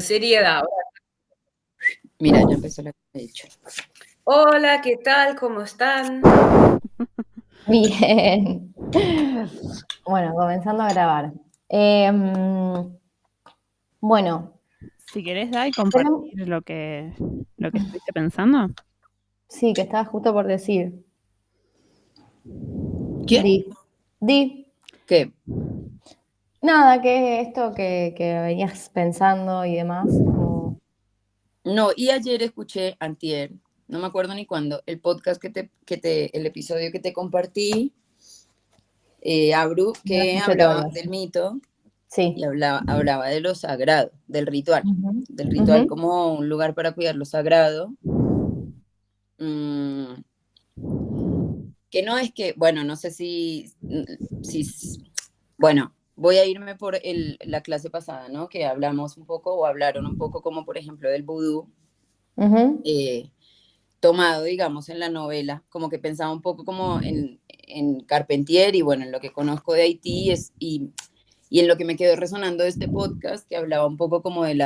Seriedad. Mira, ya empezó la que he dicho. Hola, ¿qué tal? ¿Cómo están? Bien. Bueno, comenzando a grabar. Bueno, Si querés, dar y compartir lo que estuviste pensando. sí, que estaba justo por decir. ¿Quién? Di. ¿Qué? Nada, que esto que venías pensando y demás. Como... No, y ayer escuché, antier, no me acuerdo ni cuándo, el podcast el episodio que te compartí, Abru, que escuché hablaba todos. del mito Sí. y hablaba de lo sagrado, del ritual. Ujú. Del ritual Ujú. como un lugar para cuidar lo sagrado. Mm, que no es que, bueno, no sé bueno, voy a irme por la clase pasada, ¿no? Que hablamos un poco o hablaron un poco como, por ejemplo, del vudú. Ujú. Tomado, digamos, en la novela, como que pensaba un poco como en Carpentier y bueno, en lo que conozco de Haití y en lo que me quedó resonando de este podcast, que hablaba un poco como del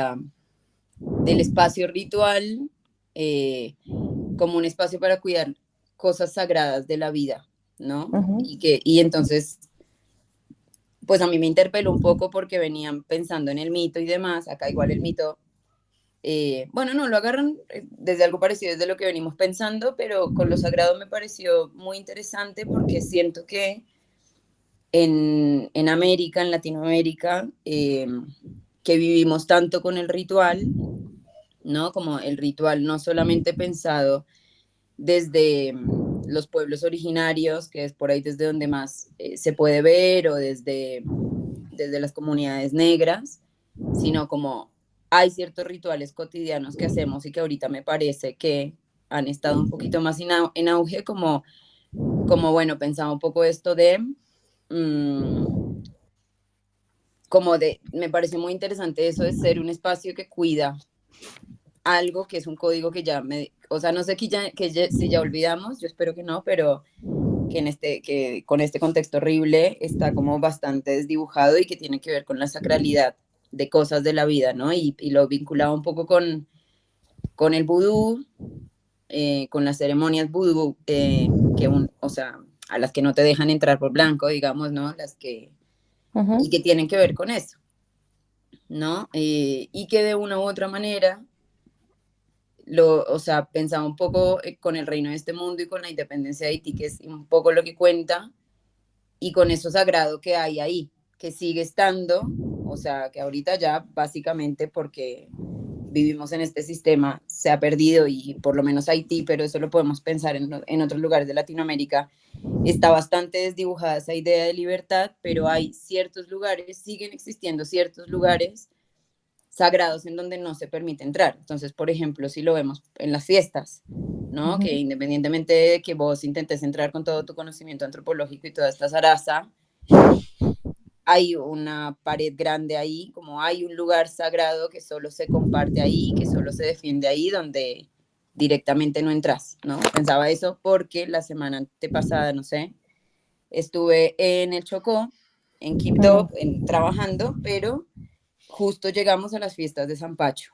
espacio ritual, como un espacio para cuidar cosas sagradas de la vida, ¿no? Ujú. Y entonces, pues a mí me interpeló un poco porque venían pensando en el mito y demás, acá igual el mito bueno, no, lo agarran desde algo parecido, desde lo que venimos pensando, pero con lo sagrado me pareció muy interesante porque siento que en América, en Latinoamérica, que vivimos tanto con el ritual, ¿no? Como el ritual no solamente pensado desde los pueblos originarios, que es por ahí desde donde más se puede ver, o desde las comunidades negras, sino como hay ciertos rituales cotidianos que hacemos y que ahorita me parece que han estado un poquito más en auge, como bueno, pensaba un poco esto me pareció muy interesante eso de ser un espacio que cuida algo que es un código que o sea, no sé si ya olvidamos, yo espero que no, pero que con este contexto horrible está como bastante desdibujado y que tiene que ver con la sacralidad de cosas de la vida, ¿no? Y lo vinculaba un poco con el vudú, con las ceremonias vudú, o sea, a las que no te dejan entrar por blanco, digamos, ¿no? Ujú. Y que tienen que ver con eso, ¿no? Y que de una u otra manera o sea, pensaba un poco con el reino de este mundo y con la independencia de Haití, que es un poco lo que cuenta, y con eso sagrado que hay ahí, que sigue estando, o sea, que ahorita ya básicamente porque vivimos en este sistema se ha perdido y por lo menos Haití, pero eso lo podemos pensar en otros lugares de Latinoamérica, está bastante desdibujada esa idea de libertad, pero hay ciertos lugares, siguen existiendo ciertos lugares sagrados en donde no se permite entrar. Entonces, por ejemplo, si lo vemos en las fiestas, ¿no? Ujú. Que independientemente de que vos intentes entrar con todo tu conocimiento antropológico y toda esta zaraza, hay una pared grande ahí, como hay un lugar sagrado que solo se comparte ahí, que solo se defiende ahí, donde directamente no entras, ¿no? Pensaba eso porque la semana antepasada, no sé, estuve en el Chocó, en Quibdó, trabajando, pero justo llegamos a las fiestas de San Pacho,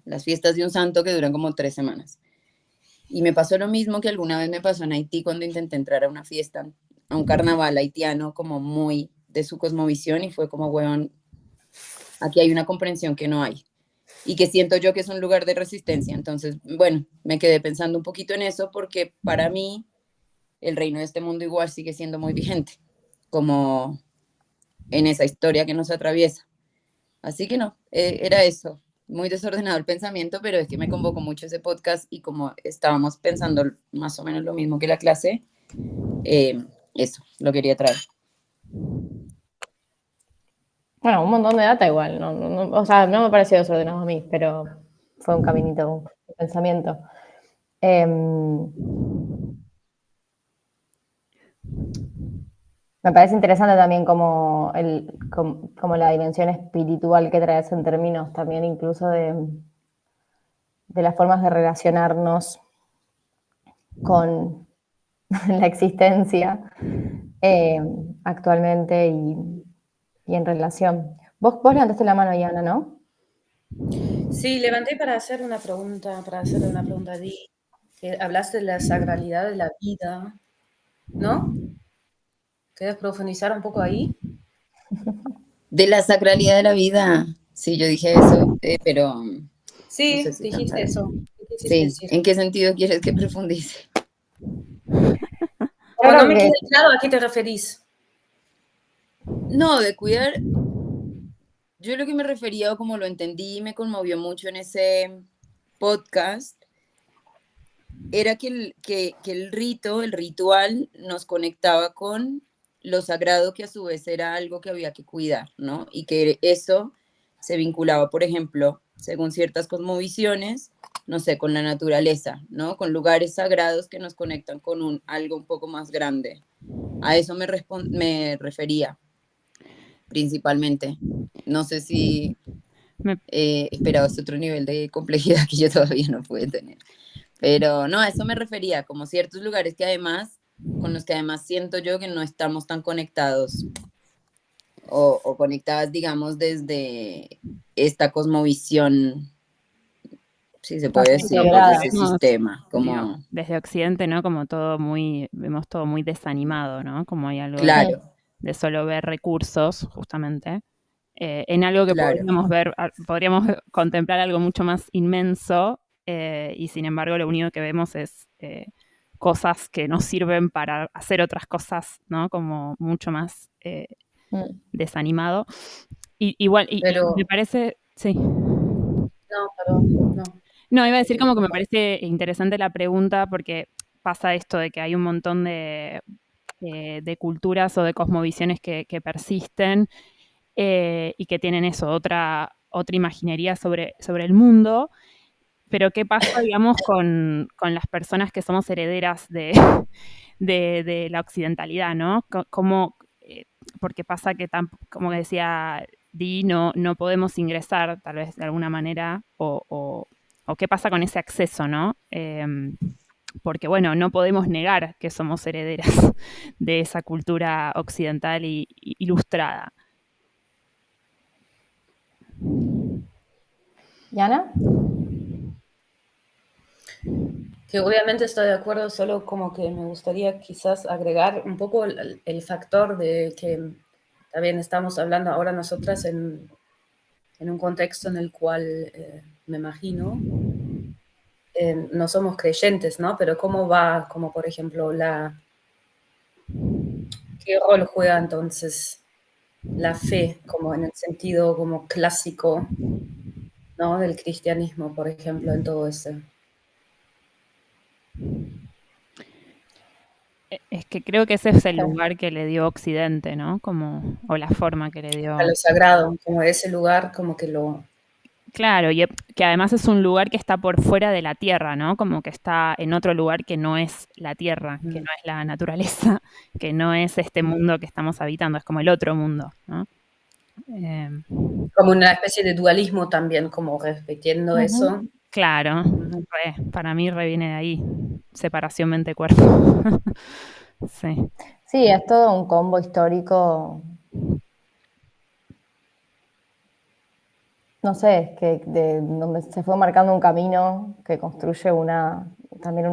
las fiestas de un santo que duran como 3 semanas. Y me pasó lo mismo que alguna vez me pasó en Haití cuando intenté entrar a una fiesta, a un carnaval haitiano como muy de su cosmovisión y fue como, weón, aquí hay una comprensión que no hay y que siento yo que es un lugar de resistencia. Entonces, bueno, me quedé pensando un poquito en eso porque para mí el reino de este mundo igual sigue siendo muy vigente, como en esa historia que nos atraviesa. Así que no, era eso. Muy desordenado el pensamiento, pero es que me convocó mucho ese podcast y como estábamos pensando más o menos lo mismo que la clase, eso, lo quería traer. Bueno, un montón de data igual, o sea, no me pareció desordenado a mí, pero fue un caminito de pensamiento. Me parece interesante también como la dimensión espiritual que traes en términos también incluso de las formas de relacionarnos con la existencia actualmente y en relación. Vos levantaste la mano, Yana, ¿no? Sí, levanté para hacer una pregunta, para hacerle una pregunta a Di, que hablaste de la sagralidad de la vida, ¿no? ¿Quieres profundizar un poco ahí? De la sacralidad de la vida. Sí, yo dije eso, pero no sé Sí, si tan dijiste sagrado. eso. ¿Qué quisiste Sí, decir? ¿en qué sentido quieres que profundice? Yo Como no creo me que queda claro a qué te referís. No, de cuidar, yo lo que me refería o como lo entendí y me conmovió mucho en ese podcast, era que el rito, el ritual, nos conectaba con lo sagrado, que a su vez era algo que había que cuidar, ¿no? Y que eso se vinculaba, por ejemplo, según ciertas cosmovisiones, no sé, con la naturaleza, ¿no? Con lugares sagrados que nos conectan con algo un poco más grande. A eso me refería principalmente. No sé si Me- esperabas otro nivel de complejidad que yo todavía no pude tener. Pero no, a eso me refería, como ciertos lugares que además, con los que además siento yo que no estamos tan conectados o conectadas, digamos, desde esta cosmovisión, si se puede más decir, desde integrada. ese vemos, sistema, digo, como, desde Occidente, ¿no? Como todo muy, vemos todo muy desanimado, ¿no? Como hay algo claro, de solo ver recursos, justamente, en algo que claro, podríamos ver, podríamos contemplar algo mucho más inmenso, y sin embargo lo único que vemos es cosas que nos sirven para hacer otras cosas, ¿no? Como mucho más Mm. desanimado. Y, igual, y me Pero, parece, sí. no, perdón, no. No, iba a No decir te como que me interrumpo. parece interesante la pregunta porque pasa esto de que hay un montón de culturas o de cosmovisiones que persisten, y que tienen eso, otra imaginería sobre el mundo, pero ¿qué pasa, digamos, con las personas que somos herederas de la occidentalidad, ¿no? Cómo, porque pasa que, como decía Di, no podemos ingresar, tal vez de alguna manera, o qué pasa con ese acceso, ¿no? Porque, bueno, no podemos negar que somos herederas de esa cultura occidental y ilustrada. ¿Yana? Que obviamente estoy de acuerdo, solo como que me gustaría quizás agregar un poco el factor de que también estamos hablando ahora nosotras en un contexto en el cual me imagino no somos creyentes, ¿no? Pero cómo va, como por ejemplo, ¿qué rol juega entonces la fe, como en el sentido como clásico, ¿no? Del cristianismo, por ejemplo, en todo ese, Es que creo que ese es el lugar que le dio Occidente, ¿no? Como, o la forma que le a dio. lo sagrado, como ese lugar, como que lo, Claro, y que además es un lugar que está por fuera de la Tierra, ¿no? Como que está en otro lugar que no es la Tierra, que no es la naturaleza, que no es este mundo que estamos habitando, es como el otro mundo, ¿no? Eh, como una especie de dualismo también, como repitiendo Ujú. eso. claro, Ujú. para mí reviene de ahí, separación mente-cuerpo. Sí. Sí, es todo un combo histórico, no sé, que de donde se fue marcando un camino que construye también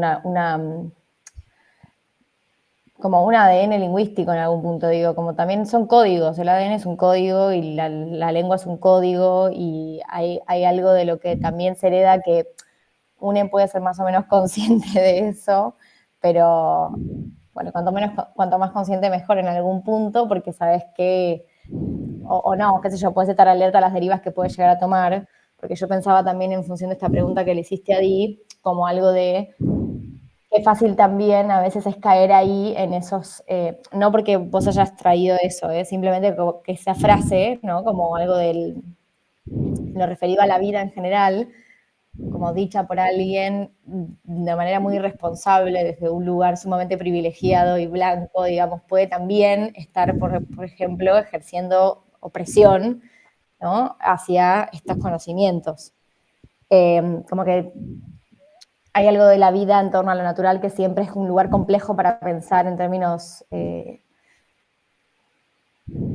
como un ADN lingüístico en algún punto, digo, como también son códigos, el ADN es un código y la lengua es un código y hay algo de lo que también se hereda que uno puede ser más o menos consciente de eso, pero bueno, cuanto más consciente mejor en algún punto, porque sabes que, o no, qué sé yo, puedes estar alerta a las derivas que puedes llegar a tomar, porque yo pensaba también en función de esta pregunta que le hiciste a Di, como algo de qué fácil también a veces es caer ahí en esos, no porque vos hayas traído eso, simplemente que esa frase, ¿no? Como algo lo referido a la vida en general, como dicha por alguien de manera muy irresponsable, desde un lugar sumamente privilegiado y blanco, digamos, puede también estar, por ejemplo, ejerciendo opresión, ¿no? Hacia estos conocimientos. Como que hay algo de la vida en torno a lo natural que siempre es un lugar complejo para pensar en términos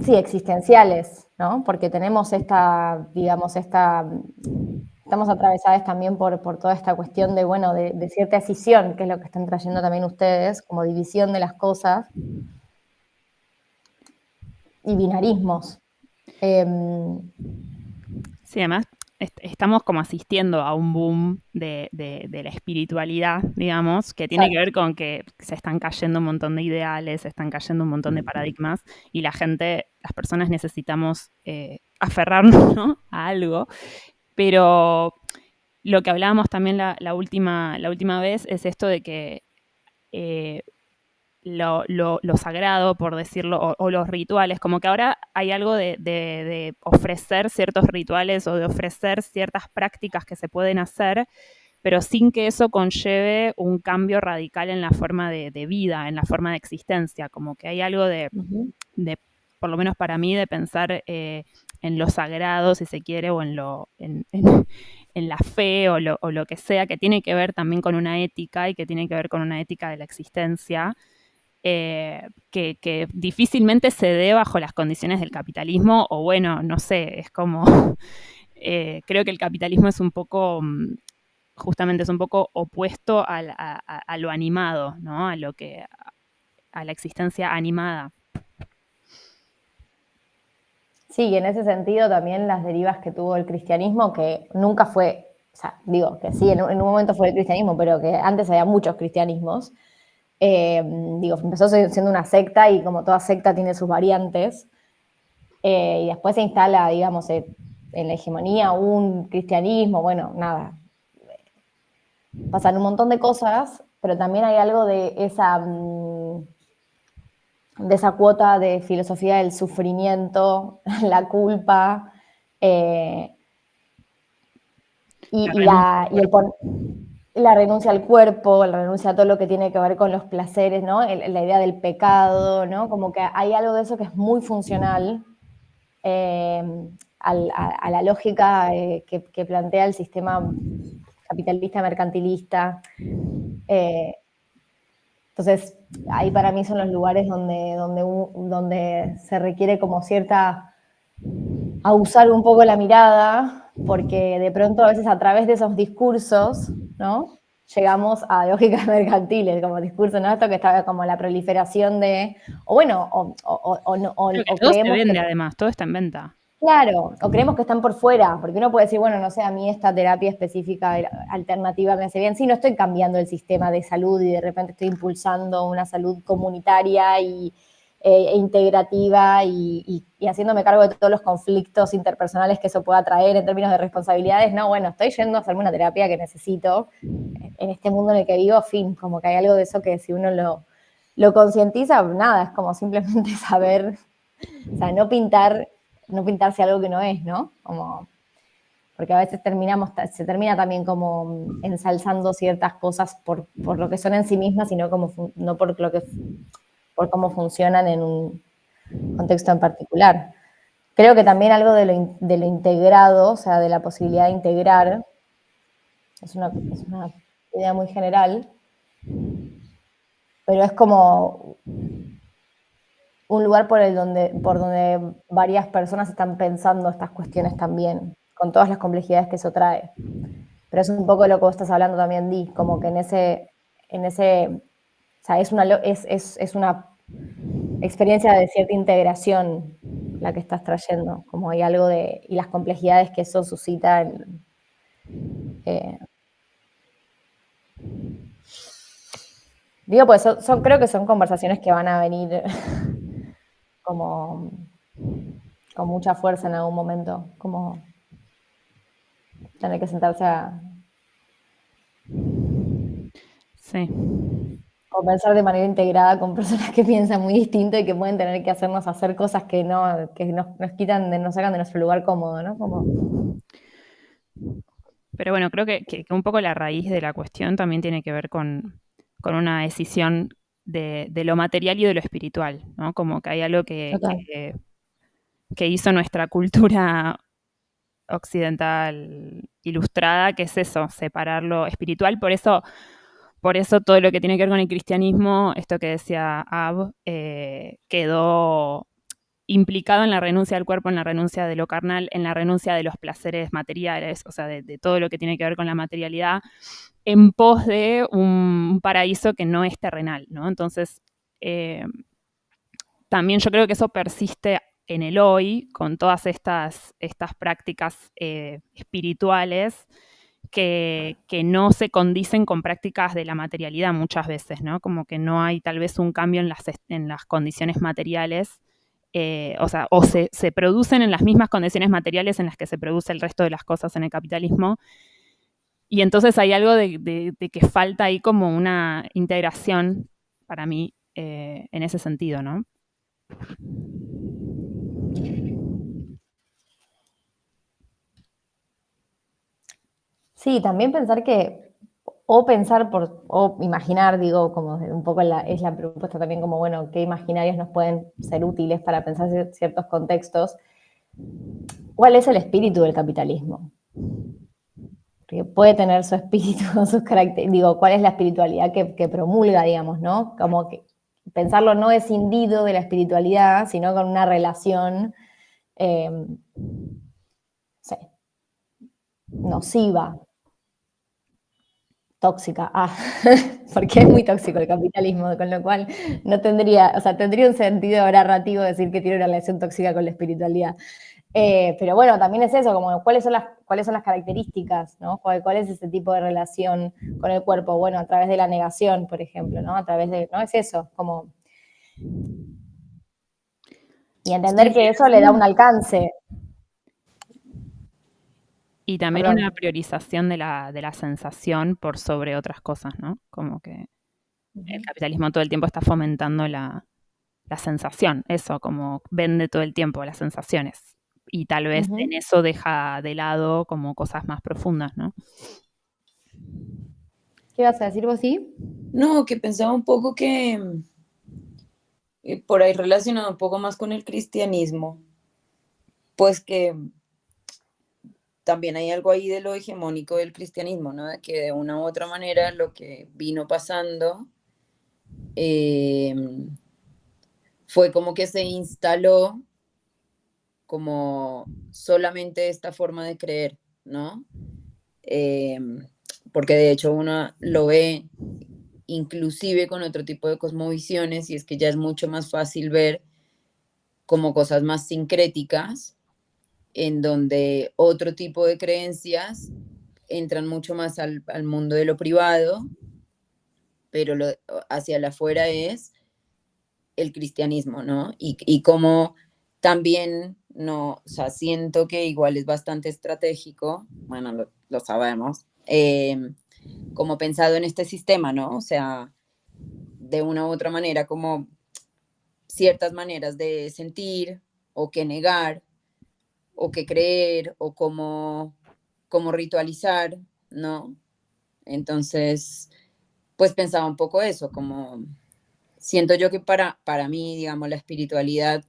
sí, existenciales, ¿no? Porque tenemos estamos atravesadas también por toda esta cuestión de, bueno, de cierta escisión, que es lo que están trayendo también ustedes, como división de las cosas y binarismos. Sí, además estamos como asistiendo a un boom de la espiritualidad, digamos, que tiene que ver con que se están cayendo un montón de ideales, se están cayendo un montón de paradigmas y las personas necesitamos aferrarnos, ¿no?, a algo. Pero lo que hablábamos también la última vez es esto de que lo sagrado, por decirlo, o los rituales, como que ahora hay algo de ofrecer ciertos rituales o de ofrecer ciertas prácticas que se pueden hacer, pero sin que eso conlleve un cambio radical en la forma de vida, en la forma de existencia, como que hay algo de por lo menos para mí, de pensar en lo sagrado, si se quiere, o en la fe o lo que sea, que tiene que ver también con una ética y que tiene que ver con una ética de la existencia, que difícilmente se dé bajo las condiciones del capitalismo, o bueno, no sé, es como, creo que el capitalismo es un poco, justamente es un poco opuesto a lo animado, ¿no? A la existencia animada. Sí, y en ese sentido también las derivas que tuvo el cristianismo, que nunca fue, o sea, digo, que sí, en un momento fue el cristianismo, pero que antes había muchos cristianismos. Digo, empezó siendo una secta y como toda secta tiene sus variantes. Y después se instala, digamos, en la hegemonía un cristianismo, bueno, nada. Pasan un montón de cosas, pero también hay algo de esa cuota de filosofía del sufrimiento, la culpa, la renuncia al cuerpo, la renuncia a todo lo que tiene que ver con los placeres, ¿no? La idea del pecado, ¿no? Como que hay algo de eso que es muy funcional a la lógica que plantea el sistema capitalista mercantilista. Entonces, ahí para mí son los lugares donde se requiere como a usar un poco la mirada, porque de pronto a veces a través de esos discursos, ¿no?, llegamos a lógicas mercantiles, como discurso, ¿no? Esto que está como la proliferación o bueno, Creo que o todo se creemos vende, que, además, todo está en venta. claro, o creemos que están por fuera, porque uno puede decir, bueno, no sé, a mí esta terapia específica alternativa me hace bien. Sí, no estoy cambiando el sistema de salud y de repente estoy impulsando una salud comunitaria e integrativa y haciéndome cargo de todos los conflictos interpersonales que eso pueda traer en términos de responsabilidades. No, bueno, estoy yendo a hacerme una terapia que necesito en este mundo en el que vivo, fin, como que hay algo de eso que si uno lo concientiza, nada, es como simplemente saber, o sea, no pintarse algo que no es, ¿no? Como, porque a veces se termina también como ensalzando ciertas cosas por lo que son en sí mismas, sino no por cómo funcionan en un contexto en particular. Creo que también algo de lo integrado, o sea, de la posibilidad de integrar, es una idea muy general, pero es como un lugar por donde varias personas están pensando estas cuestiones también, con todas las complejidades que eso trae. Pero es un poco lo que vos estás hablando también, Di, como que o sea, es una experiencia de cierta integración la que estás trayendo, como hay algo y las complejidades que eso suscita. Eh, Digo, pues creo que son conversaciones que van a venir como con mucha fuerza en algún momento, como tener que sentarse a Sí. conversar de manera integrada con personas que piensan muy distinto y que pueden tener que hacernos hacer cosas que nos quitan, nos sacan de nuestro lugar cómodo, ¿no? Como... Pero bueno, creo que un poco la raíz de la cuestión también tiene que ver con una decisión de lo material y de lo espiritual, ¿no? Como que hay algo que hizo nuestra cultura occidental ilustrada, que es eso, separar lo espiritual. Por eso todo lo que tiene que ver con el cristianismo, esto que decía Ab, quedó implicado en la renuncia al cuerpo, en la renuncia de lo carnal, en la renuncia de los placeres materiales, o sea, de todo lo que tiene que ver con la materialidad, en pos de un paraíso que no es terrenal, ¿no? Entonces, también yo creo que eso persiste en el hoy, con todas estas prácticas espirituales que no se condicen con prácticas de la materialidad muchas veces, ¿no? Como que no hay tal vez un cambio en las condiciones materiales, o se producen en las mismas condiciones materiales en las que se produce el resto de las cosas en el capitalismo, y entonces hay algo de que falta ahí como una integración para mí en ese sentido, ¿no? Sí, también pensar que, o imaginar, digo, como un poco es la propuesta también como, bueno, qué imaginarios nos pueden ser útiles para pensar ciertos contextos. ¿Cuál es el espíritu del capitalismo? Porque puede tener su espíritu, sus características, digo, ¿cuál es la espiritualidad que promulga, digamos, ¿no? Como que pensarlo no escindido de la espiritualidad, sino con una relación nociva, tóxica, porque es muy tóxico el capitalismo, con lo cual no tendría, o sea, tendría un sentido narrativo decir que tiene una relación tóxica con la espiritualidad. Pero bueno, también es eso, como cuáles son las características, ¿no? ¿Cuál es ese tipo de relación con el cuerpo? Bueno, a través de la negación, por ejemplo, ¿no? A través de, ¿no? Es eso, como... Y entender Sí, que eso le da un alcance. Y también Perdón. una priorización de la sensación por sobre otras cosas, ¿no? Como que el capitalismo todo el tiempo está fomentando la sensación, eso, como vende todo el tiempo las sensaciones. Y tal vez en eso deja de lado como cosas más profundas, ¿no? ¿Qué ibas a decir vos, sí? No, que pensaba un poco que por ahí relacionado un poco más con el cristianismo, pues que también hay algo ahí de lo hegemónico del cristianismo, ¿no? De que de una u otra manera lo que vino pasando fue como que se instaló como solamente esta forma de creer, ¿no? Porque de hecho uno lo ve inclusive con otro tipo de cosmovisiones y es que ya es mucho más fácil ver como cosas más sincréticas en donde otro tipo de creencias entran mucho más al mundo de lo privado, pero hacia el afuera es el cristianismo, ¿no? Y como también, no, o sea, siento que igual es bastante estratégico, bueno, lo sabemos, como pensado en este sistema, ¿no? O sea, de una u otra manera, como ciertas maneras de sentir o que negar o que creer o como ritualizar, ¿no? Entonces, pues pensaba un poco eso, como siento yo que para mí, digamos, la espiritualidad,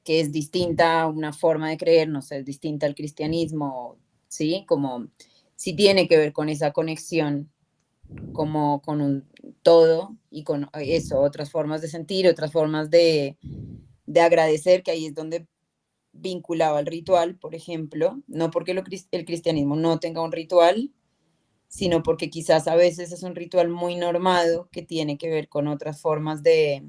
que es distinta a una forma de creer, no sé, es distinta al cristianismo, ¿sí? Como sí tiene que ver con esa conexión, como con un todo y con eso, otras formas de sentir, otras formas de agradecer, que ahí es donde vinculaba el ritual, por ejemplo, no porque el cristianismo no tenga un ritual, sino porque quizás a veces es un ritual muy normado que tiene que ver con otras formas de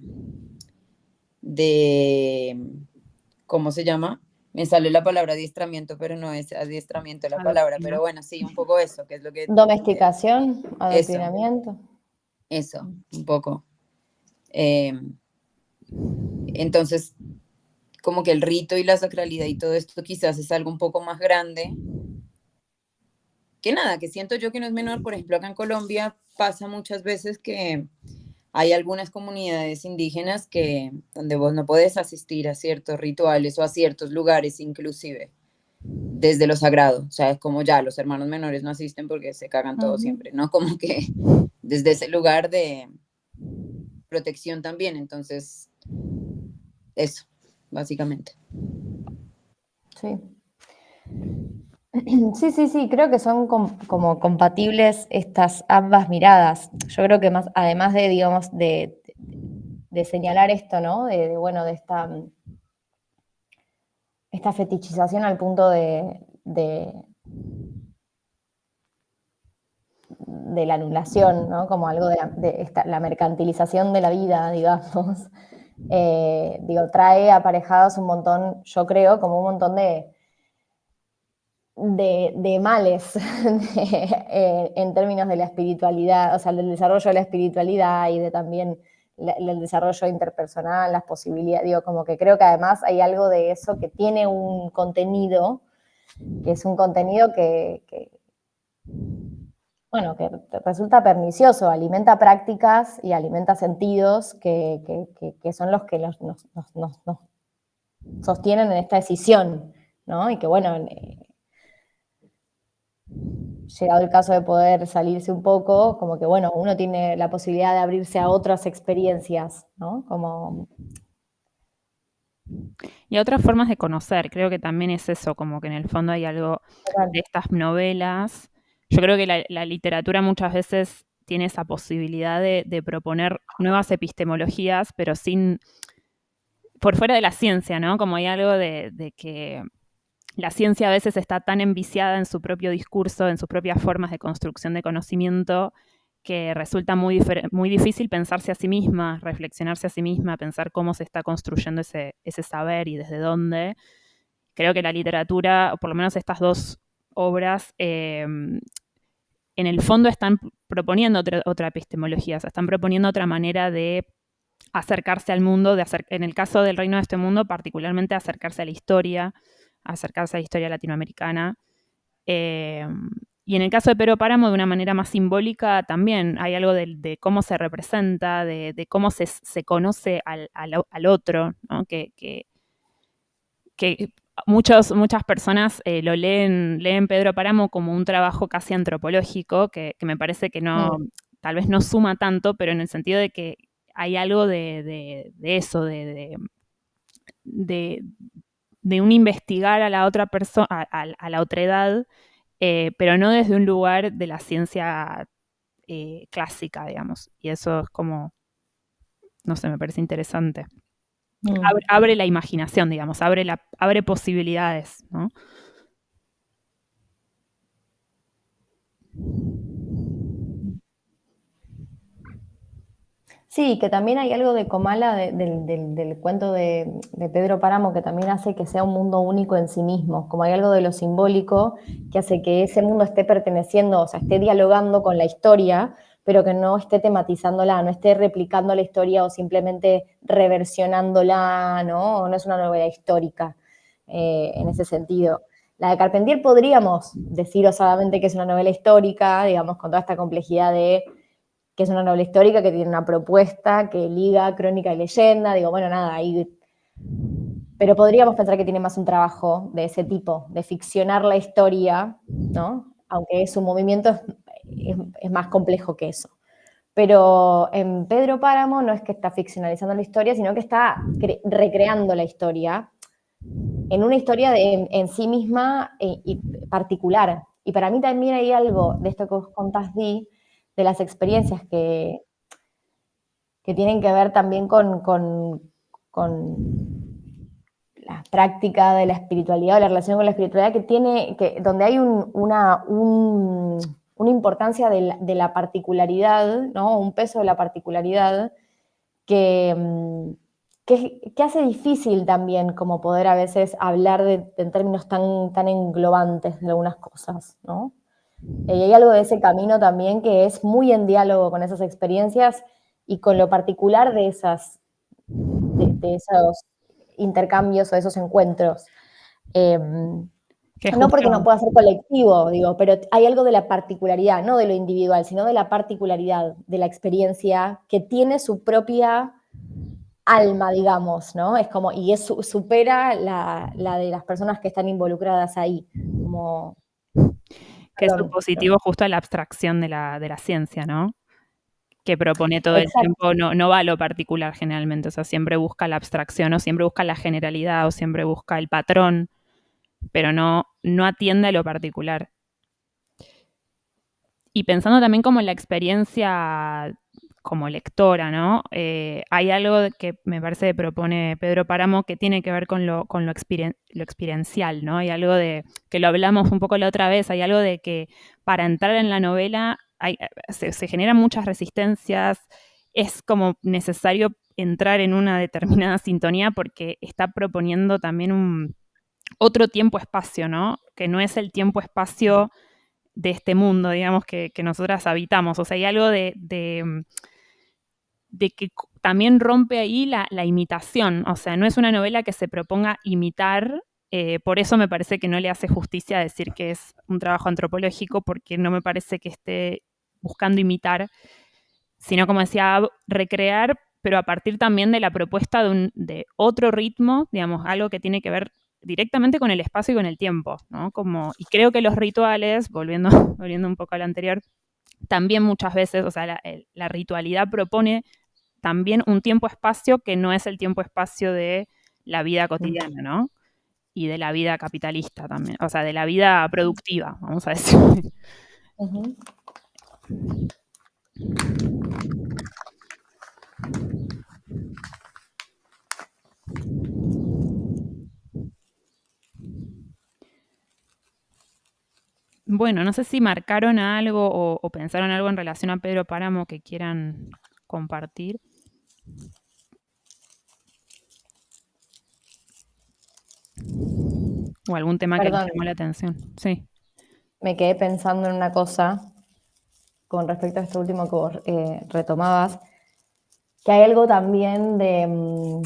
¿cómo se llama? Me sale la palabra adiestramiento, pero no es adiestramiento la palabra, pero bueno, sí, un poco eso, que es lo que... Domesticación, eso, adoctrinamiento. un poco. Entonces, como que el rito y la sacralidad y todo esto quizás es algo un poco más grande, que nada, que siento yo que no es menor. Por ejemplo, acá en Colombia pasa muchas veces que hay algunas comunidades indígenas donde vos no podés asistir a ciertos rituales o a ciertos lugares inclusive, desde lo sagrado. O sea, es como ya, los hermanos menores no asisten porque se cagan todos siempre, ¿no? Como que desde ese lugar de protección también. Entonces, eso, básicamente. Sí. Sí, creo que son como compatibles estas ambas miradas. Yo creo que más, además de, digamos, de señalar esto, ¿no? Bueno, de esta esta fetichización al punto de la anulación, ¿no? Como algo de la mercantilización de la vida, digamos, trae aparejados un montón, yo creo, como un montón de males en términos de la espiritualidad, o sea, del desarrollo de la espiritualidad y de también el desarrollo interpersonal, las posibilidades, como que creo que además hay algo de eso que tiene un contenido, que es un contenido que resulta pernicioso, alimenta prácticas y alimenta sentidos que son los que nos sostienen en esta decisión, ¿no? Y que llegado el caso de poder salirse un poco, como que uno tiene la posibilidad de abrirse a otras experiencias, ¿no? Y otras formas de conocer, creo que también es eso, como que en el fondo hay algo de estas novelas. Yo creo que la literatura muchas veces tiene esa posibilidad de proponer nuevas epistemologías, pero por fuera de la ciencia, ¿no? Como hay algo de que la ciencia a veces está tan enviciada en su propio discurso, en sus propias formas de construcción de conocimiento, que resulta muy difícil pensarse a sí misma, reflexionarse a sí misma, pensar cómo se está construyendo ese saber y desde dónde. Creo que la literatura, o por lo menos estas dos obras, en el fondo están proponiendo otra epistemología, o sea, están proponiendo otra manera de acercarse al mundo, en el caso del Reino de este Mundo, particularmente acercarse a la historia latinoamericana. Y en el caso de Pedro Páramo, de una manera más simbólica, también hay algo de cómo se representa, de cómo se conoce al otro, ¿no? Que muchas personas leen Pedro Páramo como un trabajo casi antropológico, que me parece que no, tal vez no suma tanto, pero en el sentido de que hay algo de eso, de un investigar a la otra persona, a la otredad, pero no desde un lugar de la ciencia clásica, digamos. Y eso es como, no sé, me parece interesante. Abre la imaginación, digamos, abre posibilidades, ¿no? Sí, que también hay algo de Comala, del cuento de Pedro Páramo, que también hace que sea un mundo único en sí mismo, como hay algo de lo simbólico que hace que ese mundo esté perteneciendo, o sea, esté dialogando con la historia, pero que no esté tematizándola, no esté replicando la historia o simplemente reversionándola, ¿no? No es una novela histórica en ese sentido. La de Carpentier podríamos decir osadamente que es una novela histórica, digamos, con toda esta complejidad de que es una novela histórica que tiene una propuesta que liga crónica y leyenda, ahí. Pero podríamos pensar que tiene más un trabajo de ese tipo, de ficcionar la historia, ¿no? Aunque su movimiento es más complejo que eso. Pero en Pedro Páramo no es que está ficcionalizando la historia, sino que está recreando la historia en una historia en sí misma y particular. Y para mí también hay algo de esto que vos contás, Di, de las experiencias que tienen que ver también con la práctica de la espiritualidad o la relación con la espiritualidad donde hay una importancia de la particularidad, ¿no? Un peso de la particularidad que hace difícil también como poder a veces hablar en términos tan englobantes de algunas cosas, ¿no? Y hay algo de ese camino también que es muy en diálogo con esas experiencias y con lo particular de esos intercambios o esos encuentros. No porque no pueda ser colectivo, pero hay algo de la particularidad, no de lo individual, sino de la particularidad de la experiencia que tiene su propia alma, digamos, ¿no? Es como, y supera la de las personas que están involucradas ahí, como... Que es un positivo justo a la abstracción de la ciencia, ¿no? Que propone todo el tiempo, no va a lo particular generalmente, o sea, siempre busca la abstracción, o siempre busca la generalidad, o siempre busca el patrón, pero no atiende a lo particular. Y pensando también como en la experiencia como lectora, ¿no? Hay algo que me parece que propone Pedro Páramo que tiene que ver con lo experiencial, ¿no? Hay algo de, que lo hablamos un poco la otra vez, hay algo de que para entrar en la novela se generan muchas resistencias, es como necesario entrar en una determinada sintonía porque está proponiendo también otro tiempo-espacio, ¿no? Que no es el tiempo-espacio de este mundo, digamos, que nosotras habitamos. O sea, hay algo de que también rompe ahí la imitación. O sea, no es una novela que se proponga imitar. Por eso me parece que no le hace justicia decir que es un trabajo antropológico, porque no me parece que esté buscando imitar, sino, como decía, recrear, pero a partir también de la propuesta de otro ritmo, digamos, algo que tiene que ver directamente con el espacio y con el tiempo, ¿no? Y creo que los rituales, volviendo un poco a lo anterior, también muchas veces, o sea, la ritualidad propone también un tiempo-espacio que no es el tiempo-espacio de la vida cotidiana, ¿no? Y de la vida capitalista también, o sea, de la vida productiva, vamos a decir. Uh-huh. Bueno, no sé si marcaron algo o pensaron algo en relación a Pedro Páramo que quieran compartir. O algún tema que les llamó la atención. Sí. Me quedé pensando en una cosa con respecto a esto último que vos retomabas, que hay algo también de...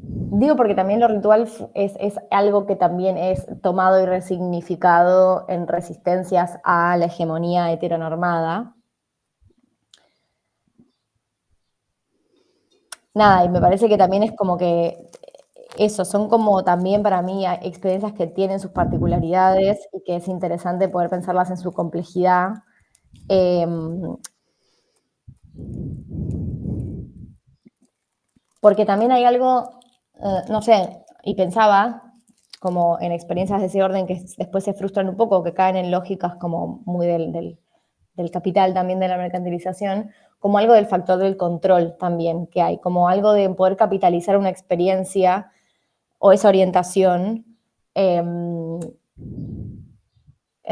Digo porque también lo ritual es algo que también es tomado y resignificado en resistencias a la hegemonía heteronormada. Nada, y me parece que también es como que eso, son como también para mí experiencias que tienen sus particularidades y que es interesante poder pensarlas en su complejidad. Porque también hay algo, no sé, y pensaba como en experiencias de ese orden que después se frustran un poco, que caen en lógicas como muy del capital también, de la mercantilización, como algo del factor del control también que hay, como algo de poder capitalizar una experiencia o esa orientación en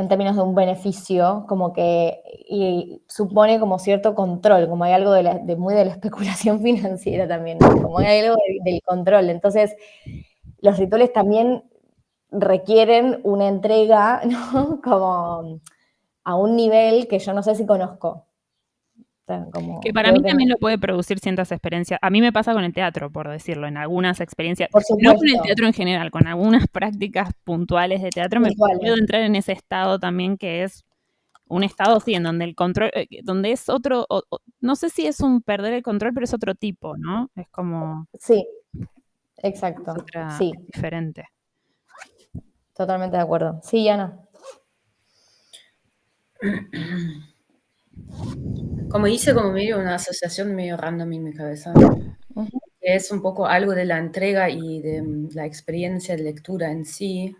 términos de un beneficio, como que y supone como cierto control, como hay algo muy de la especulación financiera también, ¿no? Como hay algo del control. Entonces, los rituales también requieren una entrega, ¿no? Como a un nivel que yo no sé si conozco. O sea, que para mí también lo puede producir ciertas experiencias. A mí me pasa con el teatro, por decirlo, en algunas experiencias. Por supuesto. No con el teatro en general, con algunas prácticas puntuales de teatro me puedo entrar en ese estado también que es un estado, sí, en donde el control, donde es otro, no sé si es un perder el control, pero es otro tipo, ¿no? Es como... Sí, exacto. Sí. Es diferente. Totalmente de acuerdo. Sí, Ana. Como hice como medio una asociación medio random en mi cabeza, que es un poco algo de la entrega y de la experiencia de lectura en sí,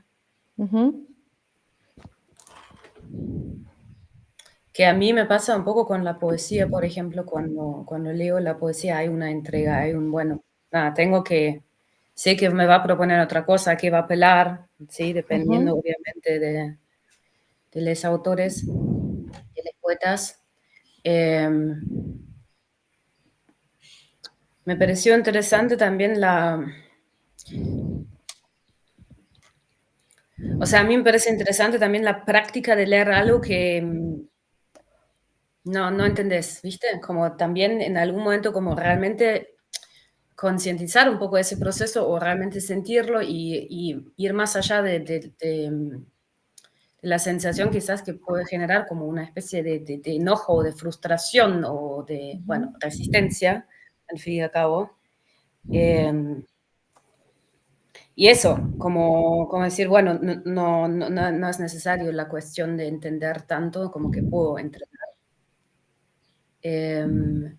que a mí me pasa un poco con la poesía, por ejemplo, cuando leo la poesía hay una entrega, hay bueno, nada, sé que me va a proponer otra cosa, que va a apelar, ¿sí? Dependiendo obviamente de los autores, de los poetas. Me pareció interesante también o sea, a mí me parece interesante también la práctica de leer algo que no entendés, ¿viste? Como también en algún momento como realmente concientizar un poco ese proceso o realmente sentirlo y ir más allá de la sensación quizás que puede generar como una especie de enojo o de frustración o de, bueno, resistencia, al fin y al cabo. Y eso, como decir, bueno, no es necesario la cuestión de entender tanto como que puedo entrenar el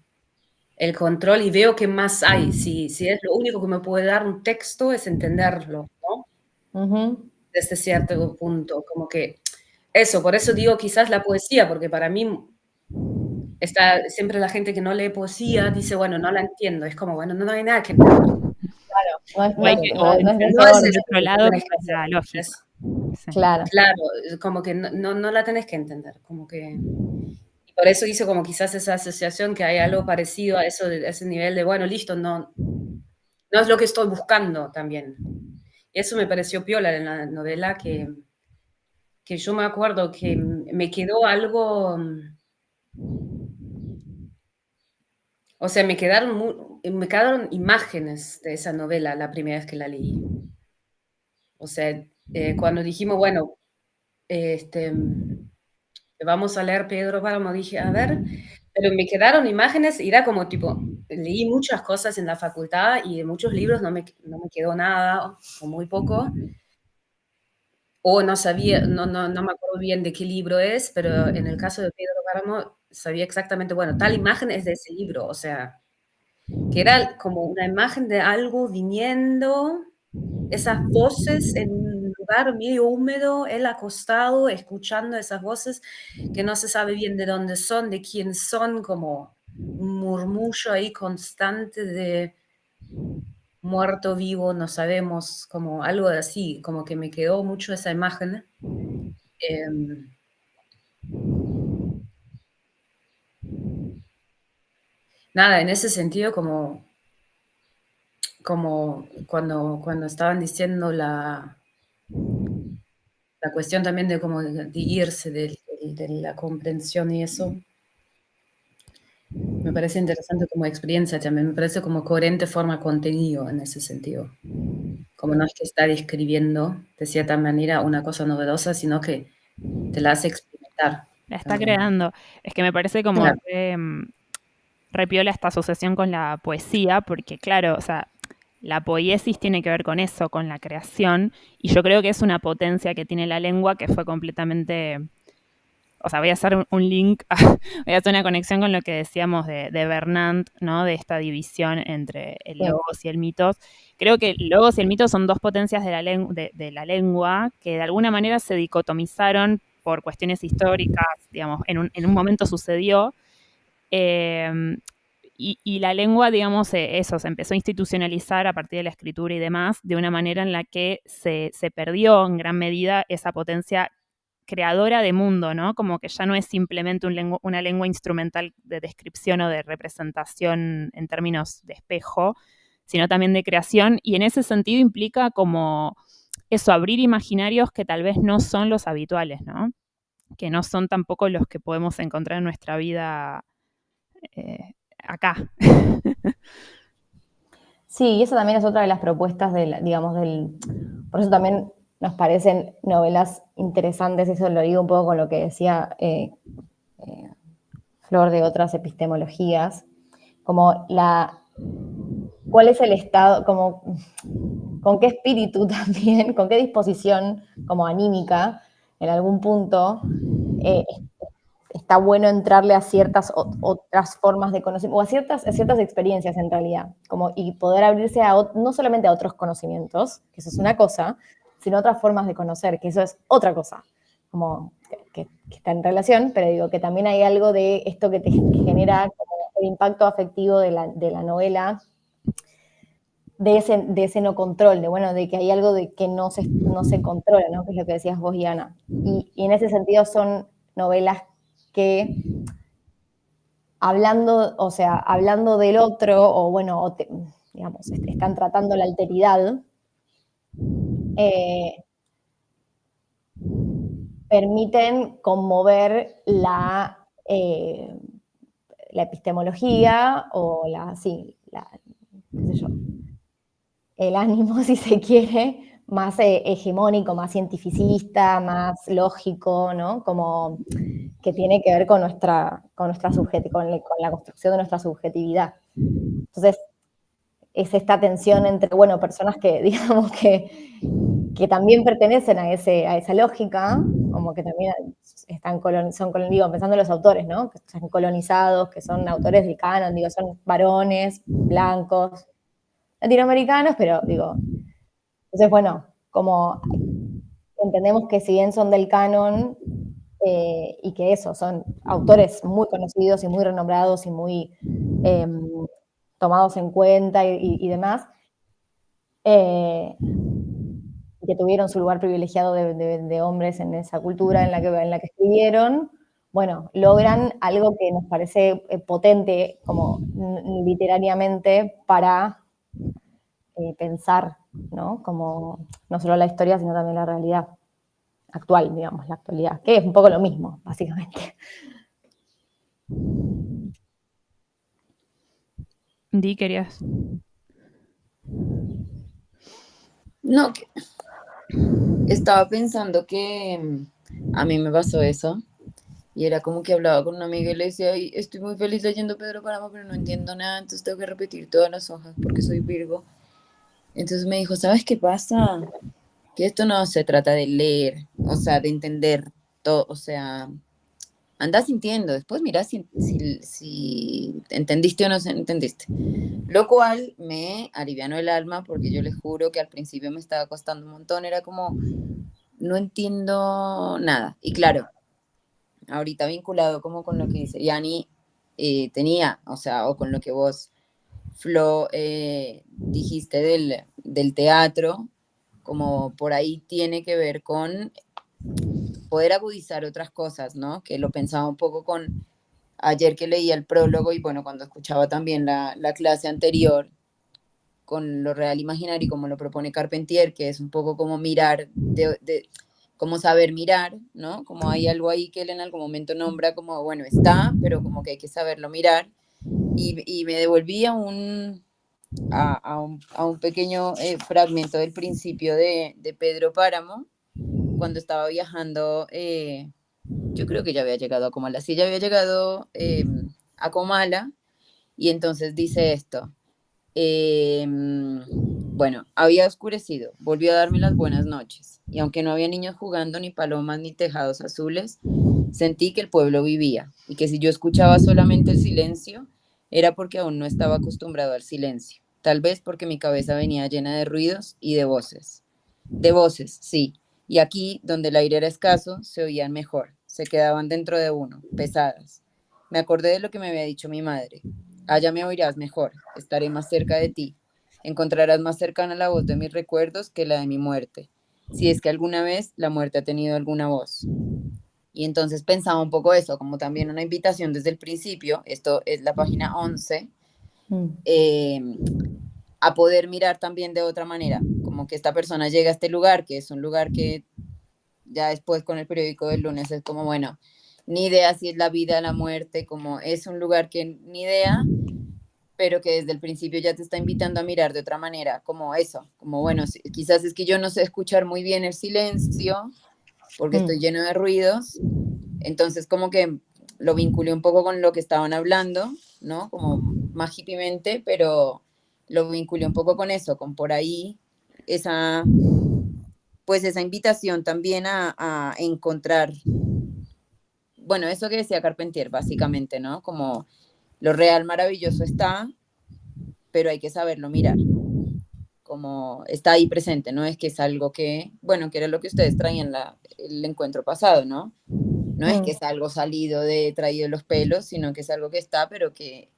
control y veo qué más hay. Si es lo único que me puede dar un texto es entenderlo, ¿no? Desde cierto punto, como que eso, por eso digo quizás la poesía, porque para mí está siempre la gente que no lee poesía, dice, bueno, no la entiendo. Es como, bueno, no hay nada que entender. Claro, O, hay que, o no es de No entenderlo es ese por eso el orden. otro lo que lado, tenés que que es hacer. la lógica. ¿Entendés? Sí. Claro. Claro, como que no la tenés que entender, como que... Y por eso hizo como quizás esa asociación que hay algo parecido a eso, a ese nivel de, bueno, listo, no es lo que estoy buscando también. Y eso me pareció piola en la novela, que yo me acuerdo que me quedó algo, o sea, me quedaron imágenes de esa novela la primera vez que la leí. O sea, cuando dijimos, bueno, este, vamos a leer Pedro Páramo, dije, a ver, pero me quedaron imágenes y era como tipo, leí muchas cosas en la facultad y de muchos libros no me quedó nada o muy poco, o no sabía, no me acuerdo bien de qué libro es, pero en el caso de Pedro Páramo sabía exactamente, bueno, tal imagen es de ese libro, o sea, que era como una imagen de algo viniendo, esas voces en un lugar medio húmedo, él acostado, escuchando esas voces que no se sabe bien de dónde son, de quién son, como un murmullo ahí constante de muerto, vivo, no sabemos, como algo así, como que me quedó mucho esa imagen. Em, nada, en ese sentido, como cuando estaban diciendo la cuestión también de como de irse de la comprensión y eso, me parece interesante como experiencia también, me parece como coherente forma contenido en ese sentido. Como no es que está describiendo de cierta manera una cosa novedosa, sino que te la hace experimentar La está también. creando. Es que me parece como Claro. re piola esta asociación con la poesía, porque claro, o sea, la poiesis tiene que ver con eso, con la creación, y yo creo que es una potencia que tiene la lengua que fue completamente... O sea, voy a hacer un link, voy a hacer una conexión con lo que decíamos de Bernard, ¿no? De esta división entre el Sí. logos y el mitos. Creo que el logos y el mitos son dos potencias de la lengua que de alguna manera se dicotomizaron por cuestiones históricas, digamos, en un momento sucedió, y la lengua, digamos, eso, se empezó a institucionalizar a partir de la escritura y demás, de una manera en la que se perdió en gran medida esa potencia creadora de mundo, ¿no? Como que ya no es simplemente una lengua instrumental de descripción o de representación en términos de espejo, sino también de creación, y en ese sentido implica como eso, abrir imaginarios que tal vez no son los habituales, ¿no? Que no son tampoco los que podemos encontrar en nuestra vida acá. Sí, y esa también es otra de las propuestas digamos, por eso también nos parecen novelas interesantes, eso lo digo un poco con lo que decía Flor de otras epistemologías, como cuál es el estado, como con qué espíritu también, con qué disposición como anímica en algún punto está bueno entrarle a ciertas otras formas de conocimiento, o a ciertas experiencias en realidad, como, y poder abrirse no solamente a otros conocimientos, que eso es una cosa, sino a otras formas de conocer, que eso es otra cosa, como que está en relación, pero digo que también hay algo de esto que te genera como el impacto afectivo de la novela, de ese no control, de que hay algo de que no se controla, ¿no? Que es lo que decías vos, Diana. Y en ese sentido son novelas que hablando del otro, o bueno, digamos, están tratando la alteridad, permiten conmover la epistemología o qué sé yo, el ánimo, si se quiere, más hegemónico, más cientificista, más lógico, ¿no? Como que tiene que ver con con la construcción de nuestra subjetividad. Entonces, es esta tensión entre, bueno, personas que, digamos, que también pertenecen a esa lógica, como que también digo, pensando en los autores, ¿no? Que están colonizados, que son autores del canon, digo, son varones, blancos, latinoamericanos, pero digo, entonces, bueno, como entendemos que si bien son del canon, y que eso, son autores muy conocidos y muy renombrados y muy tomados en cuenta y demás, que tuvieron su lugar privilegiado de hombres en esa cultura en la que escribieron, bueno, logran algo que nos parece potente como literariamente para pensar, ¿no? Como no solo la historia, sino también la realidad actual, digamos, la actualidad, que es un poco lo mismo, básicamente. Di, querías. No, estaba pensando que a mí me pasó eso. Y era como que hablaba con una amiga y le decía, "Ay, estoy muy feliz leyendo Pedro Páramo, pero no entiendo nada, entonces tengo que repetir todas las hojas porque soy Virgo". Entonces me dijo, ¿sabes qué pasa? Que esto no se trata de leer, o sea, de entender todo, o sea, anda sintiendo, después mira si entendiste o no entendiste. Lo cual me alivianó el alma porque yo les juro que al principio me estaba costando un montón, era como, no entiendo nada. Y claro, ahorita vinculado como con lo que dice Yani, tenía, o sea, o con lo que vos, Flo, dijiste del teatro, como por ahí tiene que ver con poder agudizar otras cosas, ¿no? Que lo pensaba un poco con ayer que leía el prólogo y bueno, cuando escuchaba también la clase anterior con lo real imaginario y como lo propone Carpentier, que es un poco como mirar, como saber mirar, ¿no? Como hay algo ahí que él en algún momento nombra como, bueno, está, pero como que hay que saberlo mirar. Y me devolví a un pequeño fragmento del principio de Pedro Páramo, cuando estaba viajando, yo creo que ya había llegado a Comala, sí, ya había llegado a Comala, y entonces dice esto. Bueno, había oscurecido, volvió a darme las buenas noches, y aunque no había niños jugando, ni palomas, ni tejados azules, sentí que el pueblo vivía, y que si yo escuchaba solamente el silencio, era porque aún no estaba acostumbrado al silencio, tal vez porque mi cabeza venía llena de ruidos y de voces, sí, y aquí, donde el aire era escaso, se oían mejor, se quedaban dentro de uno, pesadas. Me acordé de lo que me había dicho mi madre. Allá me oirás mejor, estaré más cerca de ti. Encontrarás más cercana la voz de mis recuerdos que la de mi muerte, si es que alguna vez la muerte ha tenido alguna voz. Y entonces pensaba un poco eso, como también una invitación desde el principio, esto es la página 11, eh, a poder mirar también de otra manera, como que esta persona llega a este lugar, que es un lugar que ya después con el periódico del lunes es como, bueno, ni idea si es la vida, la muerte, como es un lugar que ni idea, pero que desde el principio ya te está invitando a mirar de otra manera, como eso, como bueno, quizás es que yo no sé escuchar muy bien el silencio, porque estoy lleno de ruidos, entonces como que lo vinculé un poco con lo que estaban hablando, ¿no? Como más hippiemente, pero lo vinculé un poco con eso, con por ahí esa, pues esa invitación también a encontrar, bueno, eso que decía Carpentier, básicamente, ¿no? Como lo real maravilloso está, pero hay que saberlo mirar, como está ahí presente, no es que es algo que, bueno, que era lo que ustedes traían el encuentro pasado, ¿no? No es que es algo salido traído de los pelos, sino que es algo que está, pero que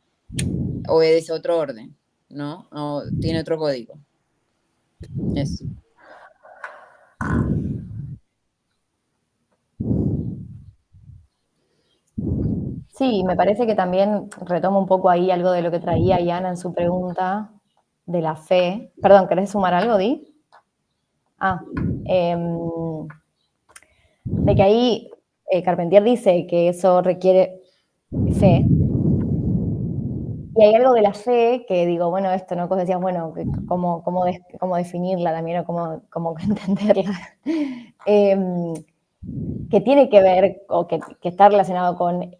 obedece otro orden, ¿no? O tiene otro código. Eso. Sí, me parece que también retomo un poco ahí algo de lo que traía Iana en su pregunta de la fe. Perdón, ¿querés sumar algo, Di? De que ahí Carpentier dice que eso requiere fe. Y hay algo de la fe que digo, bueno, esto, ¿no? Como decías, bueno, cómo definirla también o cómo entenderla. Que tiene que ver o que está relacionado con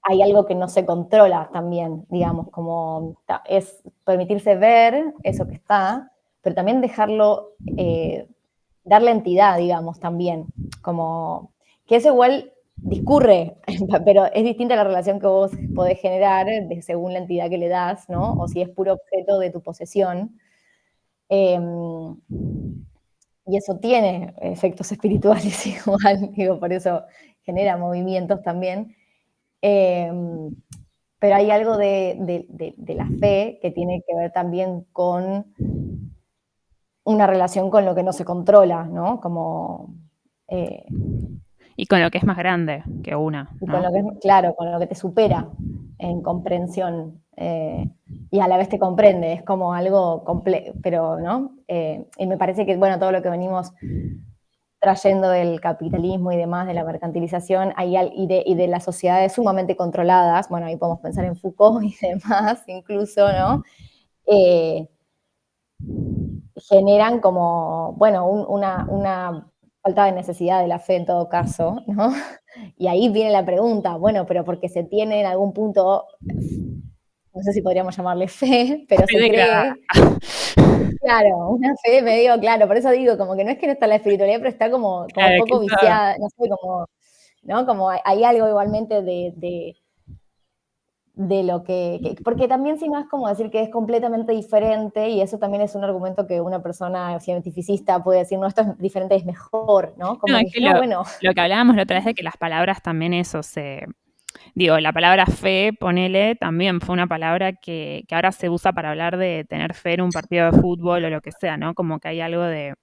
hay algo que no se controla también, digamos, como es permitirse ver eso que está, pero también dejarlo, darle entidad, digamos, también, como que eso igual discurre, pero es distinta la relación que vos podés generar según la entidad que le das, ¿no? O si es puro objeto de tu posesión. Y eso tiene efectos espirituales igual, digo, por eso genera movimientos también. Pero hay algo de la fe que tiene que ver también con una relación con lo que no se controla, ¿no? Como... y con lo que es más grande que una, y ¿no? con lo que es, claro, con lo que te supera en comprensión y a la vez te comprende, es como algo complejo, pero, ¿no? Y me parece que, bueno, todo lo que venimos trayendo del capitalismo y demás, de la mercantilización y de las sociedades sumamente controladas, bueno, ahí podemos pensar en Foucault y demás, incluso, ¿no? Generan como, bueno, una falta de necesidad de la fe en todo caso, ¿no? Y ahí viene la pregunta, bueno, pero porque se tiene en algún punto, no sé si podríamos llamarle fe, pero se cree, claro, una fe medio, claro, por eso digo, como que no es que no está la espiritualidad, pero está como Claro, poco que viciada, no sé, como, ¿no? Como hay algo igualmente de lo porque también si no es como decir que es completamente diferente, y eso también es un argumento que una persona cientificista puede decir, no, esto es diferente, es mejor, ¿no? Como no, es que que no, bueno. lo que hablábamos la otra vez de que las palabras también eso digo, la palabra fe, ponele, también fue una palabra que ahora se usa para hablar de tener fe en un partido de fútbol o lo que sea, ¿no? Como que hay algo de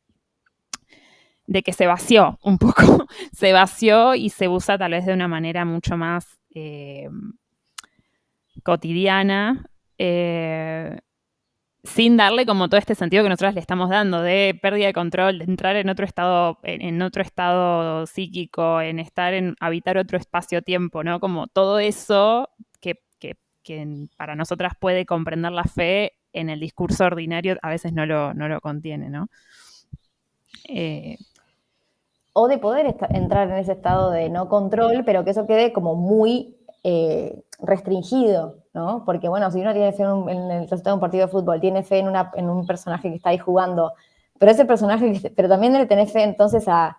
que se vació un poco, se vació y se usa tal vez de una manera mucho más cotidiana, sin darle como todo este sentido que nosotros le estamos dando de pérdida de control, de entrar en otro estado, en otro estado psíquico, en estar en habitar otro espacio-tiempo, ¿no? Como todo eso que para nosotras puede comprender la fe, en el discurso ordinario a veces no lo contiene, ¿no? O de poder entrar en ese estado de no control, pero que eso quede como muy restringido, ¿no? Porque, bueno, si uno tiene fe en el resultado de un partido de fútbol, tiene fe en un personaje que está ahí jugando, pero ese personaje, pero también debe tener fe entonces a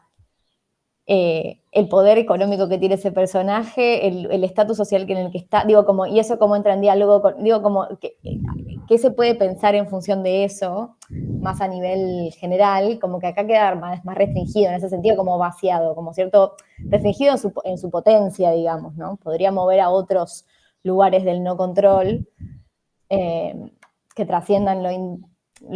el poder económico que tiene ese personaje, el estatus social en el que está, digo, como, y eso cómo entra en diálogo, digo, como, ¿qué se puede pensar en función de eso, más a nivel general? Como que acá queda más restringido, en ese sentido, como vaciado, como cierto, restringido en su potencia, digamos, ¿no? Podría mover a otros lugares del no control que trasciendan lo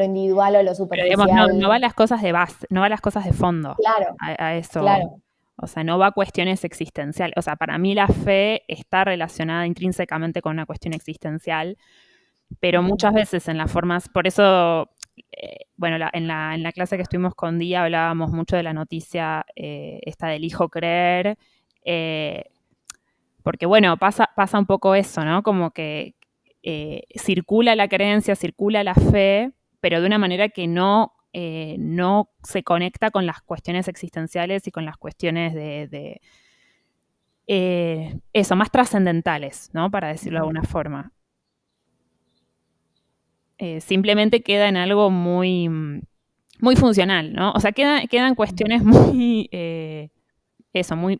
individual o lo Pero digamos, superficial. no va a las cosas de base, no va a las cosas de fondo, Claro, a eso. claro. O sea, no va a cuestiones existenciales. O sea, para mí la fe está relacionada intrínsecamente con una cuestión existencial, pero muchas veces en las formas, por eso, bueno, en la clase que estuvimos con Día hablábamos mucho de la noticia esta del hijo creer, porque bueno, pasa un poco eso, ¿no? Como que circula la creencia, circula la fe, pero de una manera que no se conecta con las cuestiones existenciales y con las cuestiones de eso, más trascendentales, ¿no? Para decirlo de alguna forma. Simplemente queda en algo muy, muy funcional, ¿no? O sea, quedan cuestiones muy,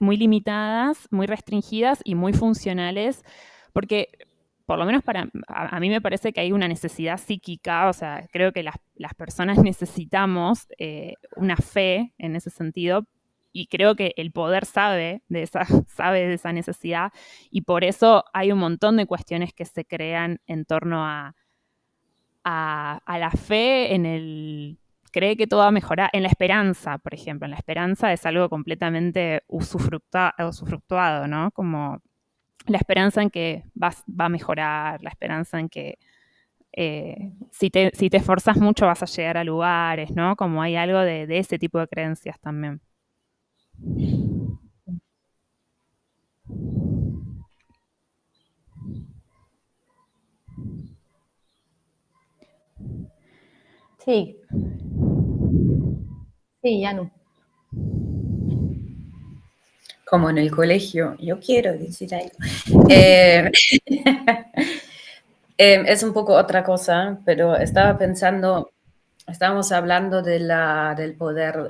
muy limitadas, muy restringidas y muy funcionales, porque por lo menos a mí me parece que hay una necesidad psíquica, o sea, creo que las personas necesitamos una fe en ese sentido, y creo que el poder sabe sabe de esa necesidad, y por eso hay un montón de cuestiones que se crean en torno a la fe, cree que todo va a mejorar, en la esperanza, por ejemplo. En la esperanza es algo completamente usufructuado, ¿no? Como la esperanza en que va a mejorar, la esperanza en que si te esforzas mucho vas a llegar a lugares, ¿no? Como hay algo de ese tipo de creencias también. Sí. Sí, Yanu. Como en el colegio, yo quiero decir algo. Es un poco otra cosa, pero estaba pensando, estábamos hablando del poder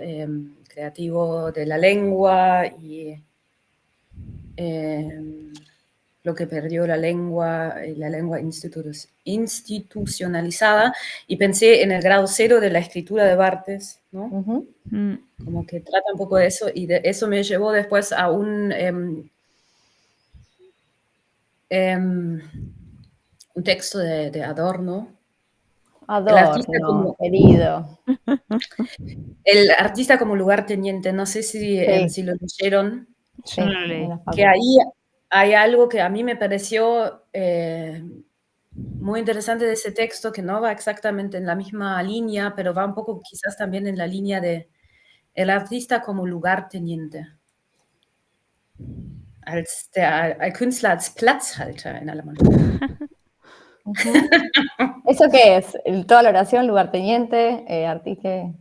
creativo de la lengua y lo que perdió la lengua institucionalizada, y pensé en el grado cero de la escritura de Barthes, ¿no? Ujú. Como que trata un poco de eso, y de eso me llevó después a un texto de Adorno. Adorno, querido. El artista como lugarteniente, no sé si, Sí. si lo leyeron, Sí, Yo no lo leí. en la facu. que ahí hay algo que a mí me pareció muy interesante de ese texto, que no va exactamente en la misma línea, pero va un poco quizás también en la línea de el artista como lugarteniente. Al Künstler als Platzhalter en alemán. Ujú. ¿Eso qué es? Toda la oración, lugarteniente, artista, al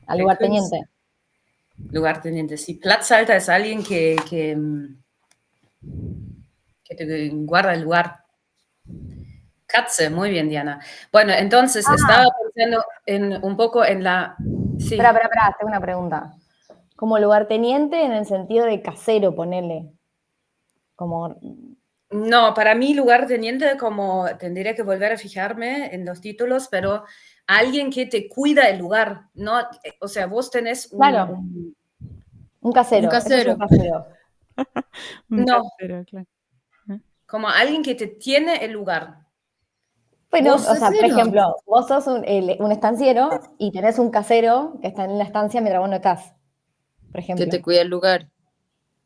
Der lugarteniente. Künstler. Lugarteniente, sí. Platzhalter es alguien que te guarda el lugar. Katze, muy bien, Diana. Bueno, entonces estaba pensando un poco en la... Sí. Espera, tengo una pregunta. Como lugarteniente en el sentido de casero, ponele. Como, No, para mí lugarteniente, como tendría que volver a fijarme en los títulos, pero alguien que te cuida el lugar, ¿no? O sea, vos tenés claro, un casero. Un Eso es un casero. casero. Un no, casero, claro. como alguien que te tiene el lugar. Bueno, Vos, o sea, por Casero. ejemplo, vos sos un estanciero y tenés un casero que está en la estancia mientras vos no estás, por Que ejemplo. te cuida el lugar,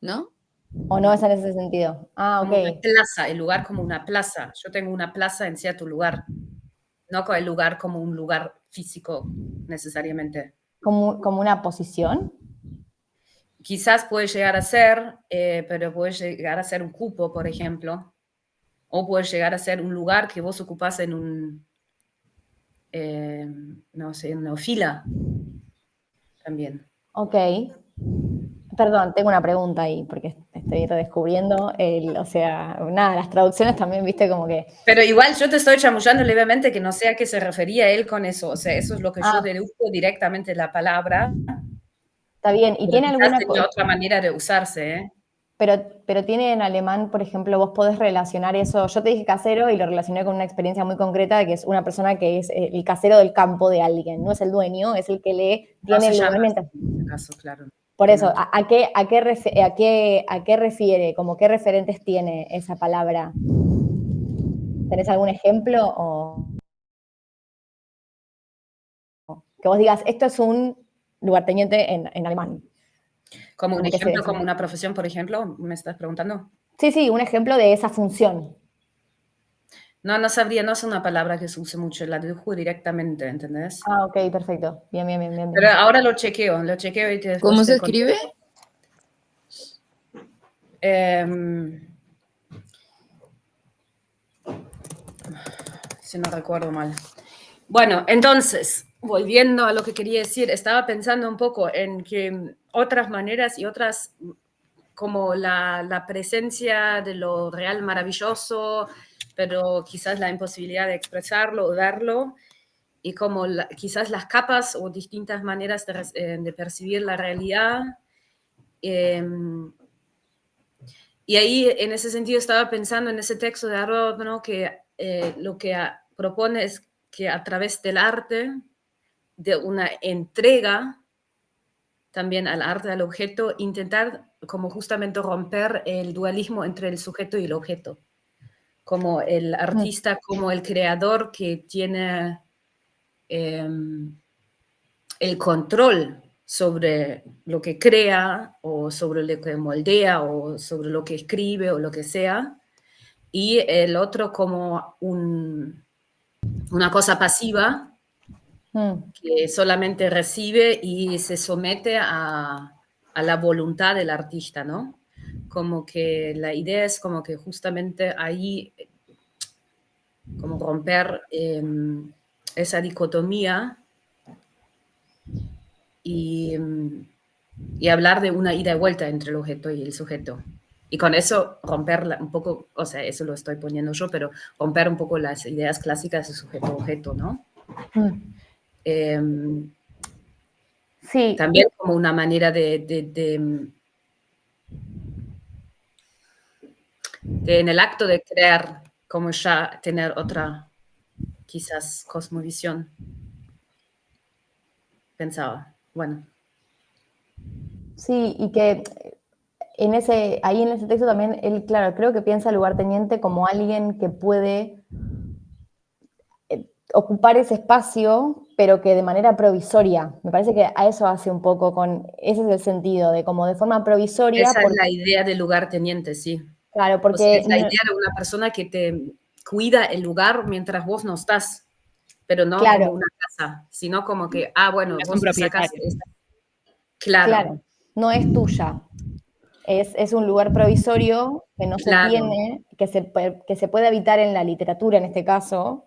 ¿no? ¿O no es en ese sentido? Ah, como una ok. plaza, el lugar como una plaza. Yo tengo una plaza en cierto lugar, no con el lugar como un lugar físico necesariamente. Como una posición. Quizás puede llegar a ser, pero puede llegar a ser un cupo, por ejemplo, o puede llegar a ser un lugar que vos ocupás en un, no sé, en una fila también. Ok. Perdón, tengo una pregunta ahí, porque estoy redescubriendo o sea, nada, las traducciones también, viste, como que. Pero igual yo te estoy chamullando levemente que no sé a qué se refería él con eso. O sea, eso es lo que yo Ah, deduzco directamente de la palabra, está bien. ¿Y pero tiene quizás alguna, tenía otra manera de usarse, ¿eh? pero tiene en alemán, por ejemplo, vos podés relacionar eso? Yo te dije casero y lo relacioné con una experiencia muy concreta, que es una persona que es el casero del campo de alguien, no es el dueño, es el que le No tiene se el llama lugar así mientras. en este caso, claro. Por eso, No. ¿a qué refiere? Como qué referentes tiene esa palabra? ¿Tenés algún ejemplo? O que vos digas, esto es un lugarteniente en alemán. Como un Como que se ejemplo, define. como una profesión, por ejemplo, ¿me estás preguntando? Sí, un ejemplo de esa función. No, no sabría, no es una palabra que se use mucho, la deduzco directamente, ¿entendés? Ah, ok, perfecto. Bien. Pero ahora lo chequeo y después ¿Cómo se te contesto. escribe? Si no recuerdo mal. Bueno, entonces, volviendo a lo que quería decir, estaba pensando un poco en que otras maneras y otras, como la presencia de lo real maravilloso, pero quizás la imposibilidad de expresarlo o darlo, y como quizás las capas o distintas maneras de percibir la realidad. Y ahí, en ese sentido, estaba pensando en ese texto de Adorno que lo que propone es que a través del arte, de una entrega también al arte, al objeto, intentar como justamente romper el dualismo entre el sujeto y el objeto, como el artista, como el creador que tiene el control sobre lo que crea o sobre lo que moldea o sobre lo que escribe o lo que sea, y el otro como una cosa pasiva que solamente recibe y se somete a la voluntad del artista, ¿no? Como que la idea es como que justamente ahí, como romper esa dicotomía y, y hablar de una ida y vuelta entre el objeto y el sujeto. Y con eso romper un poco, o sea, eso lo estoy poniendo yo, pero romper un poco las ideas clásicas de sujeto-objeto, ¿no? Sí, También como una manera de de en el acto de crear, como ya tener otra, quizás, cosmovisión, pensaba. Bueno, Sí, y que ahí en ese texto también él, claro, creo que piensa al lugarteniente como alguien que puede ocupar ese espacio, pero que de manera provisoria. Me parece que a eso hace un poco ese es el sentido, de como de forma provisoria, esa es porque, la idea del lugarteniente, sí. claro, O sea, porque, es la idea de una persona que te cuida el lugar mientras vos no estás, pero no como claro, una casa, sino como que, No bueno, es un vos te sacás, propietario. claro, claro, no es tuya. Es un lugar provisorio que no se claro, tiene, que se puede habitar en la literatura en este caso,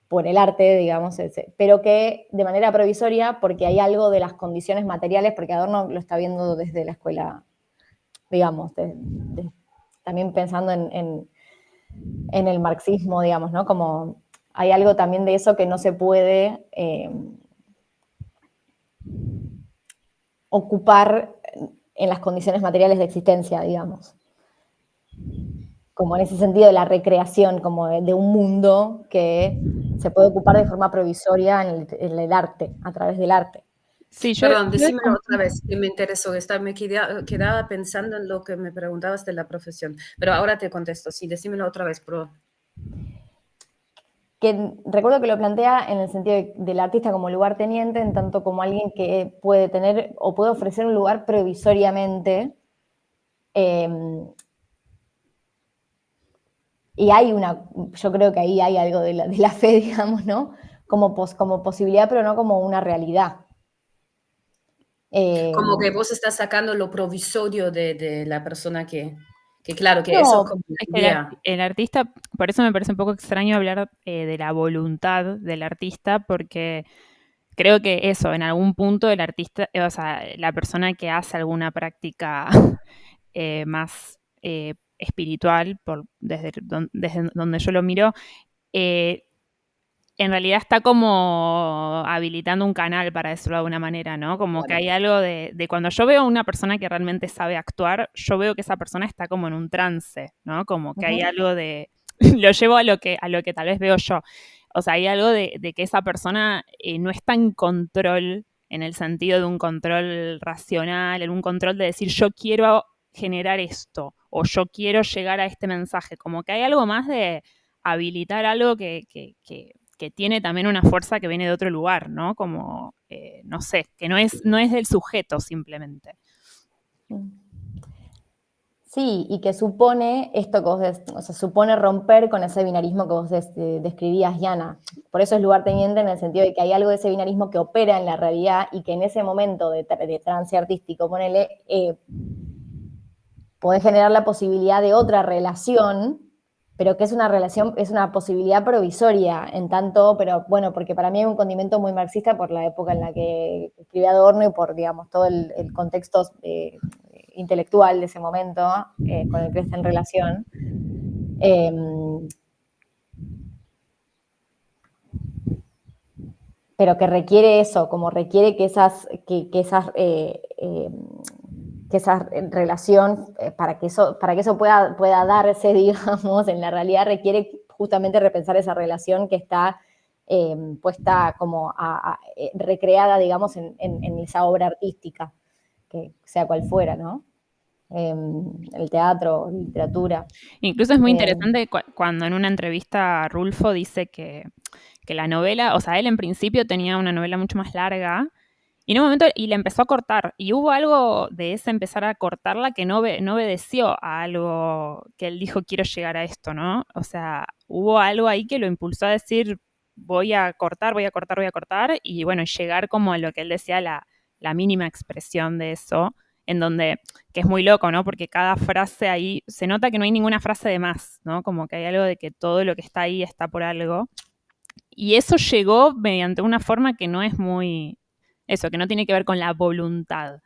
por el arte, digamos, pero que de manera provisoria, porque hay algo de las condiciones materiales, porque Adorno lo está viendo desde la escuela, digamos, también pensando en el marxismo, digamos, ¿no? Como hay algo también de eso que no se puede ocupar en las condiciones materiales de existencia, digamos. Como en ese sentido de la recreación, como de un mundo que se puede ocupar de forma provisoria en el arte, a través del arte. Sí, perdón, decímelo otra vez, que me interesó, me quedaba pensando en lo que me preguntabas de la profesión, pero ahora te contesto, sí, decímelo otra vez, por Que recuerdo que lo plantea en el sentido del artista como lugar teniente, en tanto como alguien que puede tener o puede ofrecer un lugar provisoriamente. Y yo creo que ahí hay algo de la fe, digamos, ¿no? Como posibilidad, pero no como una realidad. como que vos estás sacando lo provisorio de la persona que claro, que eso es No, como la es que idea. el artista, por eso me parece un poco extraño hablar de la voluntad del artista, porque creo que eso, en algún punto el artista, o sea, la persona que hace alguna práctica más espiritual, desde donde yo lo miro, eh, en realidad está como habilitando un canal, para decirlo de alguna manera, ¿no? Como que Claro. hay algo de cuando yo veo a una persona que realmente sabe actuar, yo veo que esa persona está como en un trance, ¿no? Como que hay algo de, lo llevo a lo que tal vez veo yo. O sea, hay algo de que esa persona no está en control, en el sentido de un control racional, en un control de decir yo quiero generar esto o yo quiero llegar a este mensaje. Como que hay algo más de habilitar algo que tiene también una fuerza que viene de otro lugar, ¿no? Como, no sé, que no es del sujeto simplemente. Sí, y que supone esto que o sea, supone romper con ese binarismo que vos describías, Yana. Por eso es lugar teniente en el sentido de que hay algo de ese binarismo que opera en la realidad y que en ese momento de trance artístico, ponele, podés generar la posibilidad de otra relación, pero que es una relación, es una posibilidad provisoria, en tanto, pero bueno, porque para mí hay un condimento muy marxista por la época en la que escribía Adorno y por, digamos, todo el contexto intelectual de ese momento con el que está en relación. Pero que requiere eso, como requiere que esa relación, para que eso pueda darse, digamos, en la realidad requiere justamente repensar esa relación que está puesta como recreada, digamos, en esa obra artística, que sea cual fuera, ¿no? El teatro, literatura. Incluso es muy interesante cuando en una entrevista Rulfo dice que la novela, o sea, él en principio tenía una novela mucho más larga y en un momento y la empezó a cortar y hubo algo de ese empezar a cortarla que no obedeció a algo que él dijo quiero llegar a esto, ¿no? O sea, hubo algo ahí que lo impulsó a decir voy a cortar, voy a cortar, voy a cortar y bueno, llegar como a lo que él decía la mínima expresión de eso, en donde, que es muy loco, ¿no? Porque cada frase ahí, se nota que no hay ninguna frase de más, ¿no? Como que hay algo de que todo lo que está ahí está por algo. Y eso llegó mediante una forma que no es muy, eso, que no tiene que ver con la voluntad,